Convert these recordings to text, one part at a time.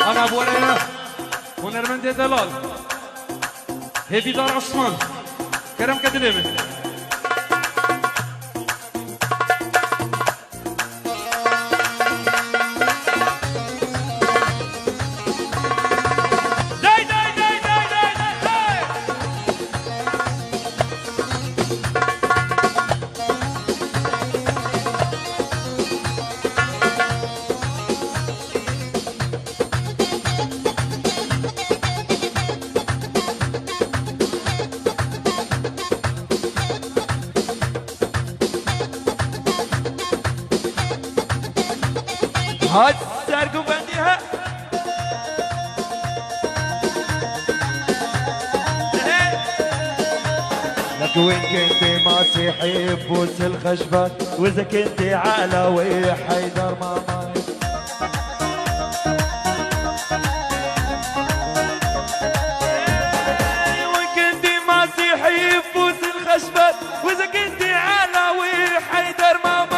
انا ابو ليلى ونرمن دي دلال هدي دار عثمان كرم كدلبه هات سارقوا بنديها لك وين كنتي مسيحي بوس الخشبة واذا كنتي علوي حيدر ماما وين كنتي مسيحي بوس الخشبة واذا كنتي علوي حيدر ماما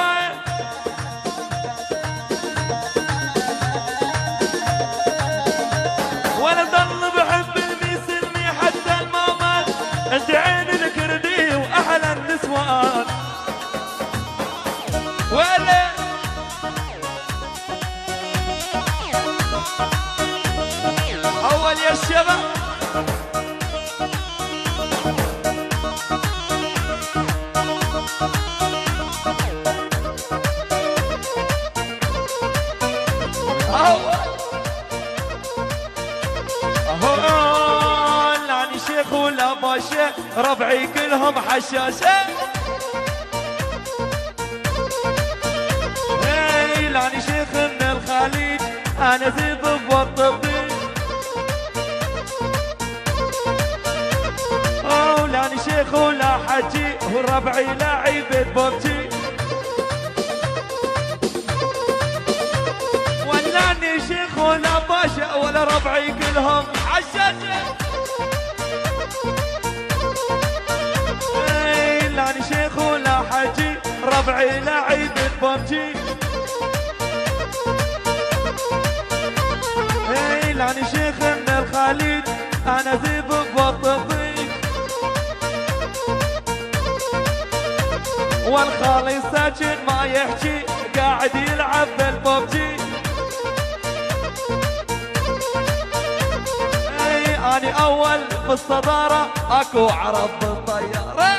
انت عين الكردي واحلى النسوان ولا اول يا الشباب شيخ ولا باشا ربعي كلهم حشاشة اي لاني شيخ من الخليج انا زيد بوطبي او لاني شيخ ولا حجي وربعي لعيبة ببجي ولاني شيخ ولا باشا ولا ربعي كلهم حشاشة لاني شيخ ولا حجي ربعي لعيبة ببجي اي لاني شيخ من الخليج انا ذيب بوطبي والخالي ساكن ما يحكي قاعد يلعب بالببجي اي اني اول بالصدارة اكو عرب بالطيارة